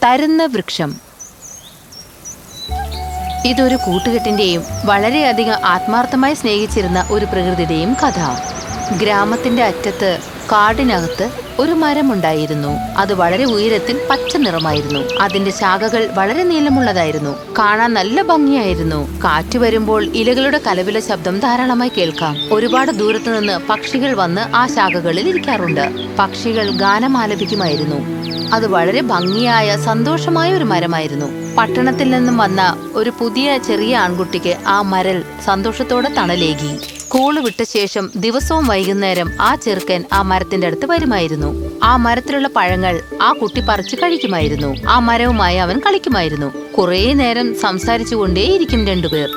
തരുന്ന വൃക്ഷം. ഇതൊരു കൂട്ടുകെട്ടിന്റെയും വളരെയധികം ആത്മാർത്ഥമായി സ്നേഹിച്ചിരുന്ന ഒരു പ്രകൃതിയുടെയും കഥ. ഗ്രാമത്തിന്റെ അറ്റത്ത് കാടിനകത്ത് ഒരു മരമുണ്ടായിരുന്നു. അത് വളരെ ഉയരത്തിൽ പച്ച നിറമായിരുന്നു. അതിന്റെ ശാഖകൾ വളരെ നീളമുള്ളതായിരുന്നു. കാണാൻ നല്ല ഭംഗിയായിരുന്നു. കാറ്റ് വരുമ്പോൾ ഇലകളുടെ കലപില ശബ്ദം ധാരാളമായി കേൾക്കാം. ഒരുപാട് ദൂരത്തു നിന്ന് പക്ഷികൾ വന്ന് ആ ശാഖകളിൽ ഇരിക്കാറുണ്ട്. പക്ഷികൾ ഗാനം ആലപിക്കുമായിരുന്നു. അത് വളരെ ഭംഗിയായ സന്തോഷമായ ഒരു മരമായിരുന്നു. പട്ടണത്തിൽ നിന്നും വന്ന ഒരു പുതിയ ചെറിയ ആൺകുട്ടിക്ക് ആ മരൽ സന്തോഷത്തോടെ തണലേകി. സ്കൂള് വിട്ട ശേഷം ദിവസവും വൈകുന്നേരം ആ ചെറുക്കൻ ആ മരത്തിന്റെ അടുത്ത് വരുമായിരുന്നു. ആ മരത്തിലുള്ള പഴങ്ങൾ ആ കുട്ടി പറിച്ചു കഴിക്കുമായിരുന്നു. ആ മരവുമായി അവൻ കളിക്കുമായിരുന്നു. കുറേ നേരം സംസാരിച്ചുകൊണ്ടേയിരിക്കും രണ്ടുപേർ.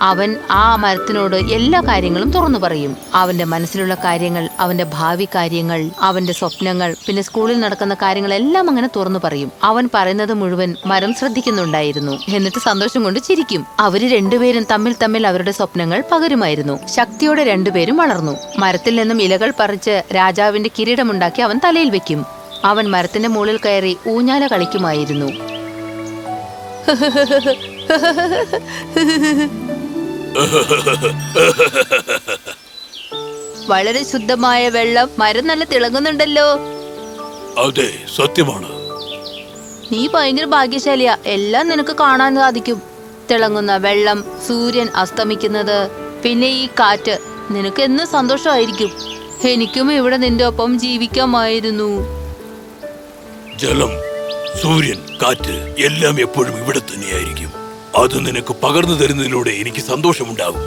അവൻ ആ മരത്തിനോട് എല്ലാ കാര്യങ്ങളും തുറന്നു പറയും. അവന്റെ മനസ്സിലുള്ള കാര്യങ്ങൾ, അവന്റെ ഭാവി കാര്യങ്ങൾ, അവന്റെ സ്വപ്നങ്ങൾ, പിന്നെ സ്കൂളിൽ നടക്കുന്ന കാര്യങ്ങളെല്ലാം അങ്ങനെ തുറന്നു പറയും. അവൻ പറയുന്നത് മുഴുവൻ മരം ശ്രദ്ധിക്കുന്നുണ്ടായിരുന്നു. എന്നിട്ട് സന്തോഷം കൊണ്ട് ചിരിക്കും. അവര് രണ്ടുപേരും തമ്മിൽ അവരുടെ സ്വപ്നങ്ങൾ പകരുമായിരുന്നു. ശക്തിയോടെ രണ്ടുപേരും വളർന്നു. മരത്തിൽ നിന്നും ഇലകൾ പറിച്ച് രാജാവിന്റെ കിരീടമുണ്ടാക്കി അവൻ തലയിൽ വെക്കും. അവൻ മരത്തിന്റെ മുകളിൽ കയറി ഊഞ്ഞാല കളിക്കുമായിരുന്നു. വളരെ ശുദ്ധമായ വെള്ളം, മരം നല്ല തിളങ്ങുന്നുണ്ടല്ലോ. അതെ, സത്യമാണ്. നീ ഭയങ്കര ഭാഗ്യശാലിയാ. എല്ലാം നിനക്ക് കാണാൻ സാധിക്കും. തിളങ്ങുന്ന വെള്ളം, സൂര്യൻ അസ്തമിക്കുന്നത്, പിന്നെ ഈ കാറ്റ്. നിനക്ക് എന്ന് സന്തോഷമായിരിക്കും. എനിക്കും ഇവിടെ നിന്റെ ഒപ്പം ജീവിക്കാമായിരുന്നു. ജലം, സൂര്യൻ, കാറ്റ് എല്ലാം എപ്പോഴും ഇവിടെ തന്നെയായിരിക്കും. അത് നിനക്ക് പകർന്നു തരുന്നതിലൂടെ എനിക്ക് സന്തോഷമുണ്ടാകും.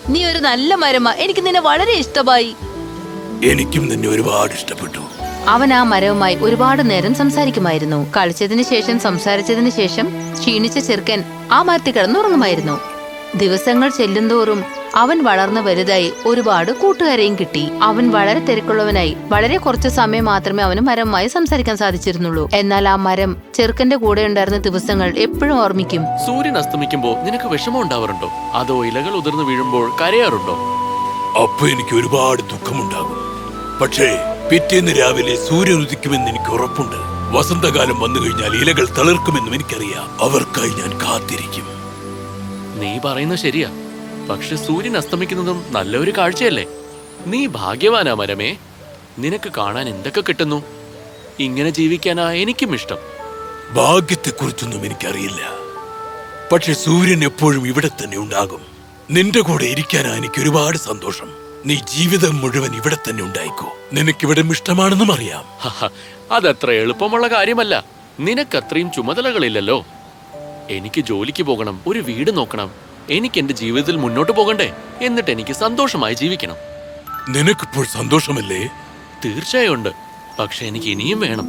നീ ഒരു നല്ല മരമാ. എനിക്ക് നിന്നെ വളരെ ഇഷ്ടമായി. എനിക്കും നിന്നെ ഒരുപാട് ഇഷ്ടപ്പെട്ടു. അവൻ ആ മരവുമായി ഒരുപാട് നേരം സംസാരിക്കുമായിരുന്നു. കളിച്ചതിന് ശേഷം സംസാരിച്ചതിന് ശേഷം ക്ഷീണിച്ച ചെറുക്കൻ ആ മരത്തിൽ കിടന്നുറങ്ങുമായിരുന്നു. ദിവസങ്ങൾ ചെല്ലുന്തോറും അവൻ വളർന്നു വലുതായി. ഒരുപാട് കൂട്ടുകാരെയും കിട്ടി. അവൻ വളരെ തിരക്കുള്ളവനായി. വളരെ കുറച്ച് സമയം മാത്രമേ അവന് മരവുമായി സംസാരിക്കാൻ സാധിച്ചിരുന്നുള്ളൂ. എന്നാൽ ആ മരം ചെറുക്കന്റെ കൂടെ ഉണ്ടായിരുന്ന ദിവസങ്ങൾ എപ്പോഴും ഓർമ്മിക്കും. സൂര്യൻ അസ്തമിക്കുമ്പോൾ നിനക്ക് വിഷമം ഉണ്ടാവാറുണ്ടോ? അതോ ഇലകൾ ഉതിർന്നു വീഴുമ്പോൾ കരയാറുണ്ടോ? അപ്പൊ എനിക്ക് ഒരുപാട് ദുഃഖമുണ്ടാകും. പക്ഷേ പിറ്റേന്ന് രാവിലെ സൂര്യൻ ഉദിക്കുമെന്ന് എനിക്ക് ഉറപ്പുണ്ട്. വസന്തകാലം വന്നു കഴിഞ്ഞാൽ ഇലകൾ തളിർക്കുമെന്നും എനിക്കറിയാം. അവർക്കായി ഞാൻ കാത്തിരിക്കും. നീ പറയുന്നത് ശരിയാ. പക്ഷെ സൂര്യൻ അസ്തമിക്കുന്നതും നല്ലൊരു കാഴ്ചയല്ലേ? നീ ഭാഗ്യവാനാ മരമേ. നിനക്ക് കാണാൻ എന്തൊക്കെ കിട്ടുന്നു. ഇങ്ങനെ ജീവിക്കാനാ എനിക്കും ഇഷ്ടം. ഭാഗ്യത്തെക്കുറിച്ചൊന്നും എനിക്കറിയില്ല. പക്ഷെ സൂര്യൻ എപ്പോഴും ഇവിടെ തന്നെ ഉണ്ടാകും. നിന്റെ കൂടെ ഇരിക്കാനാ എനിക്ക് ഒരുപാട് സന്തോഷം. നീ ജീവിതം മുഴുവൻ ഇവിടെ തന്നെ ഉണ്ടായിക്കോ. നിനക്കിവിടെ ഇഷ്ടമാണെന്നും അറിയാം. അതത്ര എളുപ്പമുള്ള കാര്യമല്ല. നിനക്കത്രയും ചുമതലകളില്ലല്ലോ. എനിക്ക് ജോലിക്ക് പോകണം, ഒരു വീട് നോക്കണം. എനിക്ക് എന്റെ ജീവിതത്തിൽ മുന്നോട്ട് പോകണ്ടേ? എന്നിട്ട് എനിക്ക് സന്തോഷമായി ജീവിക്കണം. നിനക്കിപ്പോൾ സന്തോഷമല്ലേ? തീർച്ചയായും ഉണ്ട്. പക്ഷെ എനിക്ക് ഇനിയും വേണം.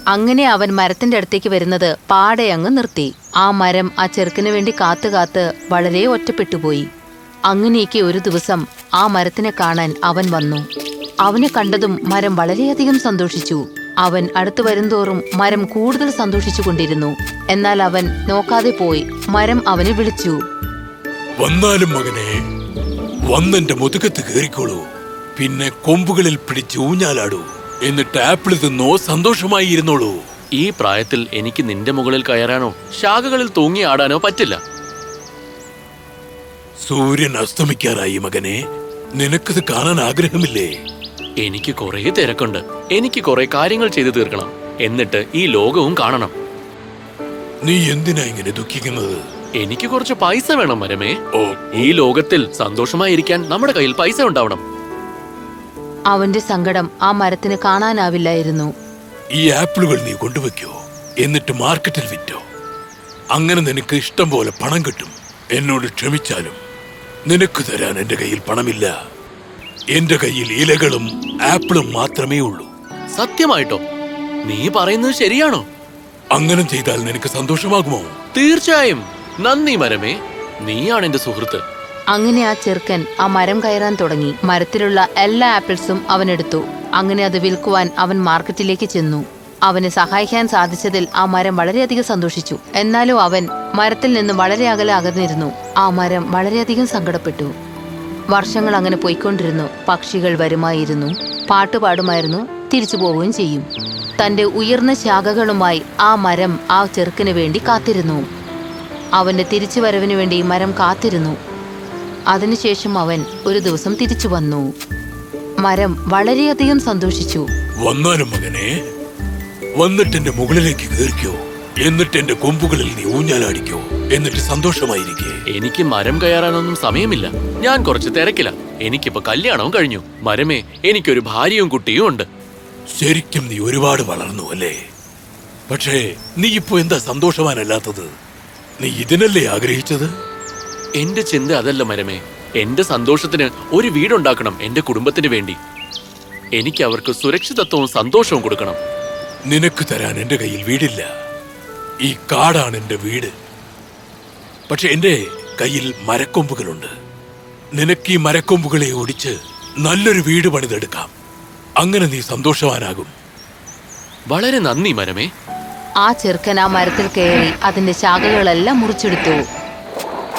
അങ്ങനെ അവൻ മരത്തിന്റെ അടുത്തേക്ക് വരുന്നത് പാടെ അങ്ങ് നിർത്തി. ആ മരം ആ ചെറുക്കിന് വേണ്ടി കാത്ത് വളരെ ഒറ്റപ്പെട്ടുപോയി. അങ്ങനെയൊക്കെ ഒരു ദിവസം ആ മരത്തിനെ കാണാൻ അവൻ വന്നു. അവനെ കണ്ടതും മരം വളരെയധികം സന്തോഷിച്ചു. അവൻ അടുത്തു വരുംതോറും മരം കൂടുതൽ സന്തോഷിച്ചു കൊണ്ടിരുന്നു. എന്നാൽ അവൻ നോക്കാതെ പോയി. മരം അവനെ വിളിച്ചു. വന്നാലും മകനെ, വന്നെന്റെ മുതുകത്ത് കയറിക്കോളൂ. പിന്നെ കൊമ്പുകളിൽ പിടിച്ച് ഊഞ്ഞാലാടൂ. എന്നിട്ട് ആപ്പിൾ തിന്നോ, സന്തോഷമായി ഇരുന്നോളൂ. ഈ പ്രായത്തിൽ എനിക്ക് നിന്റെ മുകളിൽ കയറാനോ ശാഖകളിൽ തൂങ്ങി ആടാനോ പറ്റില്ല. സൂര്യൻ അസ്തമിക്കാറായി മകനെ. നിനക്കത് കാണാൻ ആഗ്രഹമില്ലേ? എനിക്ക് കുറെ തിരക്കുണ്ട്. എനിക്ക് കുറെ കാര്യങ്ങൾ ചെയ്തു തീർക്കണം. എന്നിട്ട് ഈ ലോകവും കാണണം. നീ എന്തിനാ ഇങ്ങനെ ദുഃഖിക്കുന്നത്? എനിക്ക് കുറച്ച് പൈസ വേണം മരമേ. ഓ, ഈ ലോകത്തിൽ സന്തോഷമായിരിക്കാൻ നമ്മുടെ കയ്യിൽ പൈസ ഉണ്ടാവണം. അവന്റെ സങ്കടം ആ മരത്തിന് കാണാനാവില്ലായിരുന്നു. ഈ ആപ്പിളുകൾ നീ കൊണ്ടുവയ്ക്കോ. എന്നിട്ട് മാർക്കറ്റിൽ വിറ്റോ. അങ്ങനെ നിനക്ക് ഇഷ്ടം പോലെ പണം കിട്ടും. എന്നോട് ക്ഷമിച്ചാലും നിനക്ക് തരാൻ എന്റെ കയ്യിൽ പണമില്ല. എന്റെ കയ്യിൽ ഇലകളും ആപ്പിളും മാത്രമേ ഉള്ളൂ. സത്യമായിട്ടോ? നീ പറയുന്നത് ശരിയാണോ? അങ്ങനെ ചെയ്താൽ നിനക്ക് സന്തോഷമാകുമോ? തീർച്ചയായും. നന്ദി മരമേ. നീയാണ് എന്റെ സുഹൃത്ത്. അങ്ങനെ ആ ചെറുക്കൻ ആ മരം കയറാൻ തുടങ്ങി. മരത്തിലുള്ള എല്ലാ ആപ്പിൾസും അവനെടുത്തു. അങ്ങനെ അത് വിൽക്കുവാൻ അവൻ മാർക്കറ്റിലേക്ക് ചെന്നു. അവനെ സഹായിക്കാൻ സാധിച്ചതിൽ ആ മരം വളരെയധികം സന്തോഷിച്ചു. എന്നാലും അവൻ മരത്തിൽ നിന്ന് വളരെ അകലെ അകന്നിരുന്നു. ആ മരം വളരെയധികം സങ്കടപ്പെട്ടു. വർഷങ്ങൾ അങ്ങനെ പോയിക്കൊണ്ടിരുന്നു. പക്ഷികൾ വരുമായിരുന്നു, പാട്ടുപാടുമായിരുന്നു, തിരിച്ചു പോവുകയും ചെയ്യും. തന്റെ ഉയർന്ന ശാഖകളുമായി ആ മരം ആ ചെറുക്കന് വേണ്ടി കാത്തിരുന്നു. അവന്റെ തിരിച്ചുവരവിനു വേണ്ടി മരം കാത്തിരുന്നു. അതിനുശേഷം അവൻ ഒരു ദിവസം തിരിച്ചു വന്നു. മരം വളരെയധികം സന്തോഷിച്ചു. വന്നാലും മകനെ, വന്നിട്ട് എന്റെ മുകളിലേക്ക് കയറിക്കോ, എന്നിട്ട് എന്റെ കൊമ്പുകളിൽ നീ ഊഞ്ഞാലാടിക്കോ, എന്നിട്ട് സന്തോഷമായിരിക്കേ. എനിക്ക് മരം കയറാനൊന്നും സമയമില്ല. ഞാൻ കുറച്ച് തിരക്കില്ല. എനിക്കിപ്പോ കല്യാണവും കഴിഞ്ഞു. മരമേ, എനിക്കൊരു ഭാര്യയും കുട്ടിയും ഉണ്ട്. ശരിക്കും നീ ഒരുപാട് വളർന്നു അല്ലേ? പക്ഷേ നീ ഇപ്പോ എന്താ സന്തോഷവാനല്ലാത്തത്? നീ ഇതിനല്ലേ ആഗ്രഹിച്ചത്? എന്റെ ചിന്ത അതല്ല മരമേ. എന്റെ സന്തോഷത്തിന് ഒരു വീടുണ്ടാക്കണം, എന്റെ കുടുംബത്തിന് വേണ്ടി. എനിക്ക് അവർക്ക് സുരക്ഷിതത്വവും സന്തോഷവും കൊടുക്കണം. നിനക്ക് തരാൻ എന്റെ കയ്യിൽ വീടില്ല. ഈ കാടാണ് എന്റെ വീട്. പക്ഷെ എന്റെ കയ്യിൽ മരക്കൊമ്പുകളുണ്ട്. നിനക്ക് ഈ മരക്കൊമ്പുകളെ ഒടിച്ച് നല്ലൊരു വീട് പണിതെടുക്കാം. അങ്ങനെ നീ സന്തോഷവാനാകും. വളരെ നന്ദി മരമേ. ആ ചെറുക്കൻ ആ മരത്തിൽ കയറി അതിന്റെ ശാഖകളെല്ലാം മുറിച്ചെടുത്തു.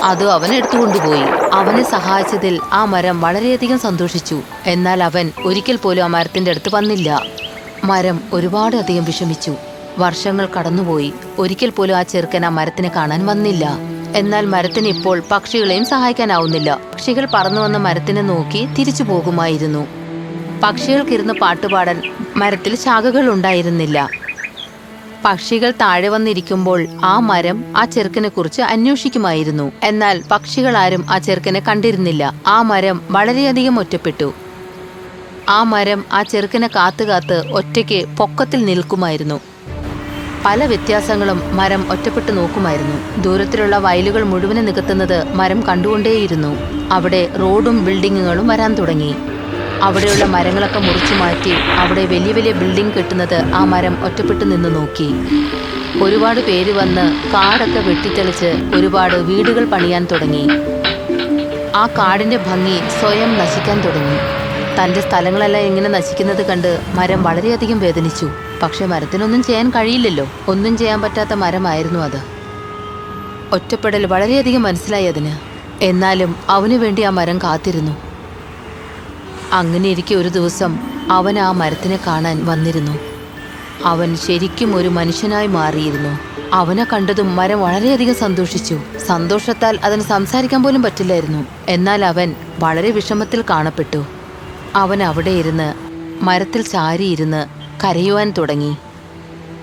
അത് അവൻ എടുത്തുകൊണ്ടുപോയി. അവനെ സഹായിച്ചതിൽ ആ മരം വളരെയധികം സന്തോഷിച്ചു. എന്നാൽ അവൻ ഒരിക്കൽ പോലും ആ മരത്തിന്റെ അടുത്ത് വന്നില്ല. മരം ഒരുപാട് അധികം വിഷമിച്ചു. വർഷങ്ങൾ കടന്നുപോയി. ഒരിക്കൽ പോലും ആ ചെറുക്കൻ ആ മരത്തിനെ കാണാൻ വന്നില്ല. എന്നാൽ മരത്തിന് ഇപ്പോൾ പക്ഷികളെയും സഹായിക്കാനാവുന്നില്ല. പക്ഷികൾ പറന്നു വന്ന മരത്തിനെ നോക്കി തിരിച്ചു പോകുമായിരുന്നു. പക്ഷികൾക്കിരുന്ന് പാട്ടുപാടാൻ മരത്തിൽ ശാഖകൾ ഉണ്ടായിരുന്നില്ല. പക്ഷികൾ താഴെ വന്നിരിക്കുമ്പോൾ ആ മരം ആ ചെറുക്കനെ കുറിച്ച് അന്വേഷിക്കുമായിരുന്നു. എന്നാൽ പക്ഷികളാരും ആ ചെറുക്കനെ കണ്ടിരുന്നില്ല. ആ മരം വളരെയധികം ഒറ്റപ്പെട്ടു. ആ മരം ആ ചെറുക്കനെ കാത്തുകാത്ത് ഒറ്റയ്ക്ക് പൊക്കത്തിൽ നിൽക്കുമായിരുന്നു. പല വ്യത്യാസങ്ങളും മരം ഒറ്റപ്പെട്ടു നോക്കുമായിരുന്നു. ദൂരത്തിലുള്ള വയലുകൾ മുഴുവനും നികത്തുന്നത് മരം കണ്ടുകൊണ്ടേയിരുന്നു. അവിടെ റോഡും ബിൽഡിങ്ങുകളും വരാൻ തുടങ്ങി. അവിടെയുള്ള മരങ്ങളൊക്കെ മുറിച്ചു മാറ്റി അവിടെ വലിയ വലിയ ബിൽഡിംഗ് കെട്ടുന്നത് ആ മരം ഒറ്റപ്പെട്ടു നിന്ന് നോക്കി. ഒരുപാട് പേര് വന്ന് കാടൊക്കെ വെട്ടിത്തെളിച്ച് ഒരുപാട് വീടുകൾ പണിയാൻ തുടങ്ങി. ആ കാടിന്റെ ഭംഗി സ്വയം നശിക്കാൻ തുടങ്ങി. തന്റെ സ്ഥലങ്ങളെല്ലാം ഇങ്ങനെ നശിക്കുന്നത് കണ്ട് മരം വളരെയധികം വേദനിച്ചു. പക്ഷെ മരത്തിനൊന്നും ചെയ്യാൻ കഴിയില്ലല്ലോ. ഒന്നും ചെയ്യാൻ പറ്റാത്ത മരമായിരുന്നു അത്. ഒറ്റപ്പെടൽ വളരെയധികം മനസ്സിലായി അതിന്. എന്നാലും അവനു വേണ്ടി ആ മരം കാത്തിരുന്നു. അങ്ങനെയിരിക്കെ ഒരു ദിവസം അവൻ ആ മരത്തിനെ കാണാൻ വന്നിരുന്നു. അവൻ ശരിക്കും ഒരു മനുഷ്യനായി മാറിയിരുന്നു. അവനെ കണ്ടതും മരം വളരെയധികം സന്തോഷിച്ചു. സന്തോഷത്താൽ അതിന് സംസാരിക്കാൻ പോലും പറ്റില്ലായിരുന്നു. എന്നാൽ അവൻ വളരെ വിഷമത്തിൽ കാണപ്പെട്ടു. അവൻ അവിടെ ഇരുന്ന് മരത്തിൽ ചാരിയിരുന്ന് കരയുവാൻ തുടങ്ങി.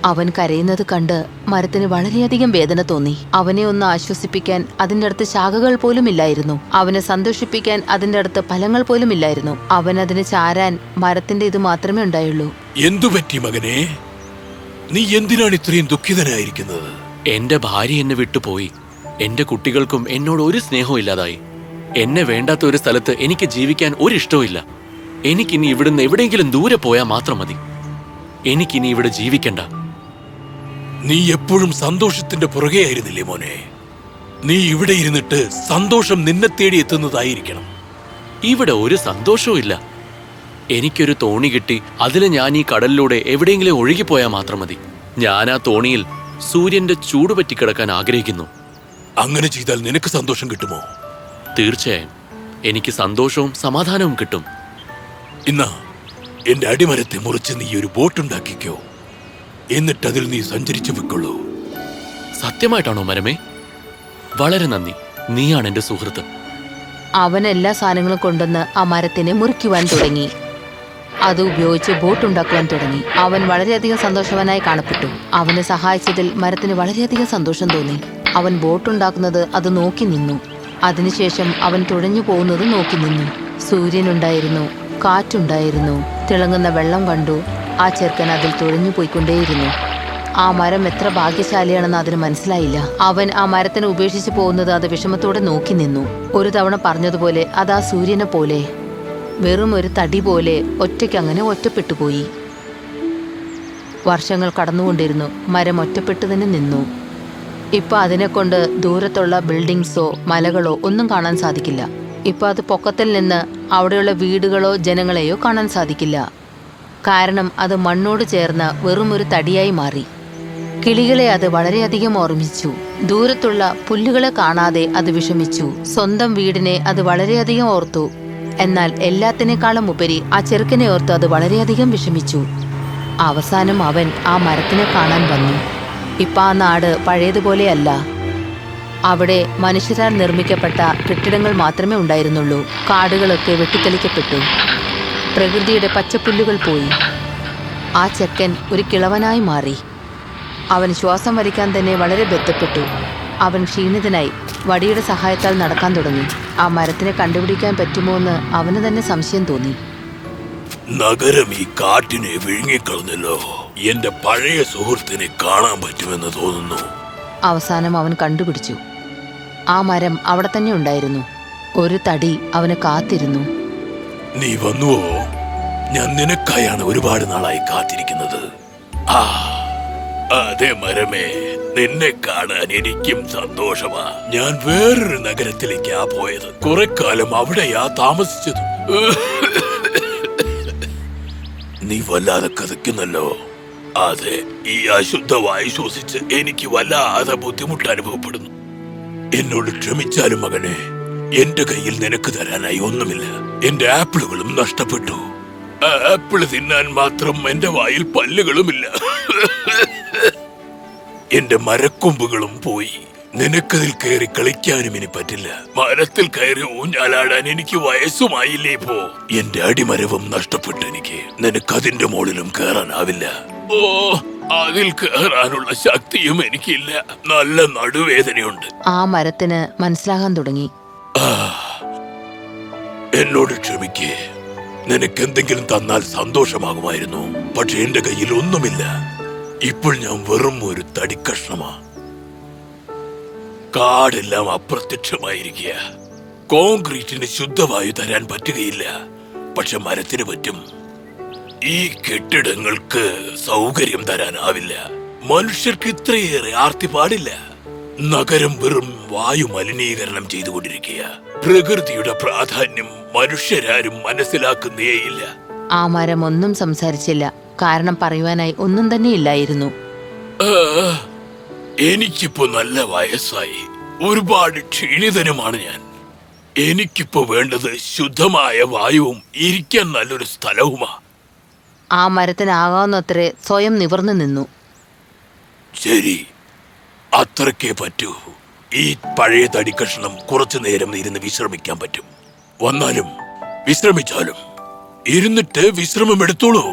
അവൻ കരയുന്നത് കണ്ട് മരത്തിന് വളരെയധികം വേദന തോന്നി. അവനെ ഒന്ന് ആശ്വസിപ്പിക്കാൻ അതിൻ്റെ അടുത്ത് ശാഖകൾ പോലും ഇല്ലായിരുന്നു. അവനെ സന്തോഷിപ്പിക്കാൻ അതിൻ്റെ അടുത്ത് ഫലങ്ങൾ പോലും ഇല്ലായിരുന്നു. അവൻ അതിന് ചാരാൻ മരത്തിന്റെ ഇത് മാത്രമേ ഉണ്ടായുള്ളൂ. എന്തു പറ്റി മകനെ? നീ എന്തിനാണ് ഇത്രയും ദുഃഖിതനായിരിക്കുന്നത്? എന്റെ ഭാര്യ എന്നെ വിട്ടുപോയി. എന്റെ കുട്ടികൾക്കും എന്നോട് ഒരു സ്നേഹവും ഇല്ലാതായി. എന്നെ വേണ്ടാത്ത ഒരു സ്ഥലത്ത് എനിക്ക് ജീവിക്കാൻ ഒരിഷ്ടവും ഇല്ല. എനിക്കിനി ഇവിടുന്ന് എവിടെയെങ്കിലും ദൂരെ പോയാൽ മാത്രം മതി. എനിക്കിനി ഇവിടെ ജീവിക്കണ്ട. നീ എപ്പോഴും സന്തോഷത്തിന്റെ പുറകെ ആയിരുന്നില്ലേ മോനെ? നീ ഇവിടെ ഇരുന്നിട്ട് സന്തോഷം നിന്നെ തേടി എത്തുന്നതായിരിക്കണം. ഇവിടെ ഒരു സന്തോഷവും ഇല്ല. എനിക്കൊരു തോണി കിട്ടി അതിൽ ഞാൻ ഈ കടലിലൂടെ എവിടെയെങ്കിലും ഒഴുകിപ്പോയാൽ മാത്രം മതി. ഞാൻ ആ തോണിയിൽ സൂര്യന്റെ ചൂട് പറ്റിക്കിടക്കാൻ ആഗ്രഹിക്കുന്നു. അങ്ങനെ ചെയ്താൽ നിനക്ക് സന്തോഷം കിട്ടുമോ? തീർച്ചയായും എനിക്ക് സന്തോഷവും സമാധാനവും കിട്ടും. ഇന്നാ എന്റെ അടിമരത്തെ മുറിച്ച് നീ ഒരു ബോട്ടുണ്ടാക്കിക്കോ. എന്നിട്ട് അതിൽ നീ സഞ്ചരിച്ചു വെക്കുള്ളൂ. സത്യമായിട്ടാണോ മരമേ? വളരെ നന്ദി. നീയാണ് എന്റെ സുഹൃത്ത്. അവൻ എല്ലാ സാധനങ്ങളും കൊണ്ടുവന്ന് ആ മരത്തിനെ മുറിക്കുവാൻ തുടങ്ങി. അത് ഉപയോഗിച്ച് ബോട്ടുണ്ടാക്കുവാൻ തുടങ്ങി. അവൻ വളരെയധികം സന്തോഷവാനായി കാണപ്പെട്ടു. അവനെ സഹായിച്ചതിൽ മരത്തിന് വളരെയധികം സന്തോഷം തോന്നി. അവൻ ബോട്ടുണ്ടാക്കുന്നത് അത് നോക്കി നിന്നു. അതിനുശേഷം അവൻ തുഴഞ്ഞു പോകുന്നത് നോക്കി നിന്നു. സൂര്യനുണ്ടായിരുന്നു, കാറ്റുണ്ടായിരുന്നു, തിളങ്ങുന്ന വെള്ളം കണ്ടു. ആ ചെറുക്കൻ അതിൽ തുഴഞ്ഞു പോയിക്കൊണ്ടേയിരുന്നു. ആ മരം എത്ര ഭാഗ്യശാലിയാണെന്ന് അതിന് മനസ്സിലായില്ല. അവൻ ആ മരത്തിനെ ഉപേക്ഷിച്ച് പോകുന്നത് അത് വിഷമത്തോടെ നോക്കി നിന്നു. ഒരു തവണ പറഞ്ഞതുപോലെ അത് ആ സൂര്യനെ പോലെ വെറും ഒരു തടി പോലെ ഒറ്റയ്ക്ക് അങ്ങനെ ഒറ്റപ്പെട്ടുപോയി. വർഷങ്ങൾ കടന്നുകൊണ്ടിരുന്നു. മരം ഒറ്റപ്പെട്ടു തന്നെ നിന്നു. ഇപ്പൊ അതിനെക്കൊണ്ട് ദൂരത്തുള്ള ബിൽഡിങ്സോ മലകളോ ഒന്നും കാണാൻ സാധിക്കില്ല. ഇപ്പൊ അത് പൊക്കത്തിൽ നിന്ന് അവിടെയുള്ള വീടുകളോ ജനങ്ങളെയോ കാണാൻ സാധിക്കില്ല. കാരണം അത് മണ്ണോട് ചേർന്ന് വെറും ഒരു തടിയായി മാറി. കിളികളെ അത് വളരെയധികം ഓർമ്മിച്ചു. ദൂരത്തുള്ള പുല്ലുകളെ കാണാതെ അത് വിഷമിച്ചു. സ്വന്തം വീടിനെ അത് വളരെയധികം ഓർത്തു. എന്നാൽ എല്ലാത്തിനേക്കാളും ഉപരി ആ ചെറുക്കനെ ഓർത്ത് അത് വളരെയധികം വിഷമിച്ചു. അവസാനം അവൻ ആ മരത്തിനെ കാണാൻ വന്നു. ഇപ്പം ആ നാട് പഴയതുപോലെയല്ല. അവിടെ മനുഷ്യരാൽ നിർമ്മിക്കപ്പെട്ട കെട്ടിടങ്ങൾ മാത്രമേ ഉണ്ടായിരുന്നുള്ളൂ. കാടുകളൊക്കെ വെട്ടിത്തെളിക്കപ്പെട്ടു. പ്രകൃതിയുടെ പച്ചപ്പുല്ലുകൾ പോയി. ആ ചെക്കൻ ഒരു കിളവനായി മാറി. അവൻ ശ്വാസം വലിക്കാൻ തന്നെ വളരെ ബന്ധപ്പെട്ടു. അവൻ ക്ഷീണിതനായി വടിയുടെ സഹായത്താൽ നടക്കാൻ തുടങ്ങി. ആ മരത്തിനെ കണ്ടുപിടിക്കാൻ പറ്റുമോ എന്ന് അവന് തന്നെ സംശയം തോന്നി. നഗരം ഈ കാട്ടിനെ വിഴുങ്ങിക്കളഞ്ഞല്ലോ. എന്റെ പഴയ സുഹൃത്തിനെ കാണാൻ പറ്റുമെന്ന് തോന്നുന്നു. അവസാനം അവൻ കണ്ടുപിടിച്ചു. ആ മരം അവിടെ തന്നെ ഉണ്ടായിരുന്നു. ഒരു തടി അവന് കാത്തിരുന്നു. നീ വന്നുവോ? ഞാൻ നിനക്കായാണ് ഒരുപാട് നാളായി കാത്തിരിക്കുന്നത്. ആ അതെ മരമേ, നിന്നെ കാണാൻ എനിക്കും സന്തോഷമാ. ഞാൻ വേറൊരു നഗരത്തിലേക്കാ പോയത്. കുറെ കാലം അവിടെയാ താമസിച്ചത്. നീ വല്ലാതെ കഥയ്ക്കുന്നല്ലോ. അതെ, ഈ അശുദ്ധമായി ശ്വസിച്ച് എനിക്ക് വല്ലാതെ ബുദ്ധിമുട്ട് അനുഭവപ്പെടുന്നു. എന്നോട് ക്ഷമിച്ചാലും മകനെ, എന്റെ കയ്യിൽ നിനക്ക് തരാനായി ഒന്നുമില്ല. എന്റെ ആപ്പിളുകളും നഷ്ടപ്പെട്ടു. ആപ്പിള് തിന്നാൻ മാത്രം എന്റെ വായിൽ പല്ലുകളുമില്ല. എന്റെ മരക്കൊമ്പുകളും പോയി. നിനക്കതിൽ കയറി കളിക്കാനും ഇനി പറ്റില്ല. മരത്തിൽ കയറി ഊഞ്ഞാലാടാൻ എനിക്ക് വയസ്സുമായില്ലേ ഇപ്പോ. എന്റെ അടിമരവും നഷ്ടപ്പെട്ടു എനിക്ക്. നിനക്കതിന്റെ മുകളിലും കയറാനാവില്ല. ഓ, അതിൽ കയറാനുള്ള ശക്തിയും എനിക്കില്ല. നല്ല നടുവേദനയുണ്ട്. ആ മരത്തിന് മനസ്സിലാകാൻ തുടങ്ങി. എന്നോട് ക്ഷമിക്കേ. നിനക്ക് എന്തെങ്കിലും തന്നാൽ സന്തോഷമാകുമായിരുന്നു. പക്ഷെ എന്റെ കയ്യിൽ ഒന്നുമില്ല. ഇപ്പോൾ ഞാൻ വെറും ഒരു തടിക്കഷ്ണമാ. കാടെല്ലാം അപ്രത്യക്ഷമായിരിക്കുക. കോൺക്രീറ്റിന് ശുദ്ധവായു തരാൻ പറ്റുകയില്ല. പക്ഷെ മരത്തിന് പറ്റും. ഈ കെട്ടിടങ്ങൾക്ക് സൗകര്യം തരാനാവില്ല. മനുഷ്യർക്ക് ഇത്രയേറെ ആർത്തി പാടില്ല. നഗരം വെറും വായു മലിനീകരണം ചെയ്തുകൊണ്ടിരിക്കുക. പ്രകൃതിയുടെ പ്രാധാന്യം മനുഷ്യരാരും മനസ്സിലാക്കുന്നേയില്ല. ആ മരം ഒന്നും സംസാരിച്ചില്ല. കാരണം പറയുവാനായി ഒന്നും തന്നെ ഇല്ലായിരുന്നു. എനിക്കിപ്പോ നല്ല വയസ്സായി. ഒരുപാട് ക്ഷീണിതനുമാണ് ഞാൻ. എനിക്കിപ്പോ വേണ്ടത് ശുദ്ധമായ വായുവും ഇരിക്കാൻ നല്ലൊരു സ്ഥലവുമാ. ആ മരത്തിനാകാവുന്നത്രേ സ്വയം നിവർന്നു നിന്നു. ശരി, അത്രക്കേ പറ്റൂ. ഈ പഴയ തടിക്കഷ്ണം കുറച്ചു നേരം ഇരുന്ന് വിശ്രമിക്കാൻ പറ്റും. വന്നാലും വിശ്രമിച്ചാലും ഇരുന്നിട്ട് വിശ്രമം എടുത്തോളൂ.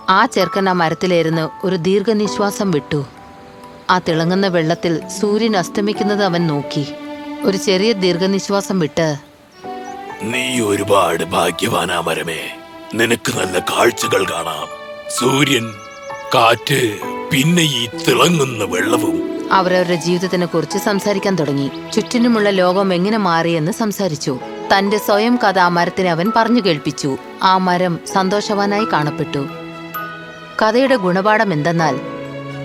ആ ചെറുക്കൻ ആ മരത്തിലിരുന്ന് ഒരു ദീർഘനിശ്വാസം വിട്ടു. ആ തിളങ്ങുന്ന വെള്ളത്തിൽ സൂര്യൻ അസ്തമിക്കുന്നത് അവൻ നോക്കി. ഒരു ചെറിയ ദീർഘനിശ്വാസം വിട്ട്, നീ ഒരുപാട് ഭാഗ്യവാനാ മരമേ. നിനക്ക് നല്ല കാഴ്ചകൾ കാണാം. സൂര്യൻ, കാറ്റ്, പിന്നെ ഈ തിളങ്ങുന്ന വെള്ളവും. അവരവരുടെ ജീവിതത്തിനെ കുറിച്ച് സംസാരിക്കാൻ തുടങ്ങി. ചുറ്റിനുമുള്ള ലോകം എങ്ങനെ മാറിയെന്ന് സംസാരിച്ചു. തന്റെ സ്വയം കഥ ആ മരത്തിന് അവൻ പറഞ്ഞു കേൾപ്പിച്ചു. ആ മരം സന്തോഷവാനായി കാണപ്പെട്ടു. കഥയുടെ ഗുണപാഠം എന്തെന്നാൽ,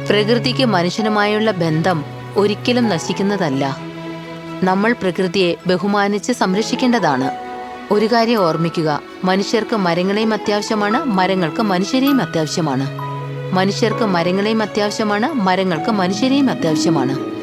പ്രകൃതിക്ക് മനുഷ്യനുമായുള്ള ബന്ധം ഒരിക്കലും നശിക്കുന്നതല്ല. നമ്മൾ പ്രകൃതിയെ ബഹുമാനിച്ച് സംരക്ഷിക്കേണ്ടതാണ്. ഒരു കാര്യം ഓർമ്മിക്കുക, മനുഷ്യർക്ക് മരങ്ങളെയും അത്യാവശ്യമാണ്, മരങ്ങൾക്ക് മനുഷ്യരെയും അത്യാവശ്യമാണ്. മനുഷ്യർക്ക് മരങ്ങളെയും അത്യാവശ്യമാണ്, മരങ്ങൾക്ക് മനുഷ്യരെയും അത്യാവശ്യമാണ്.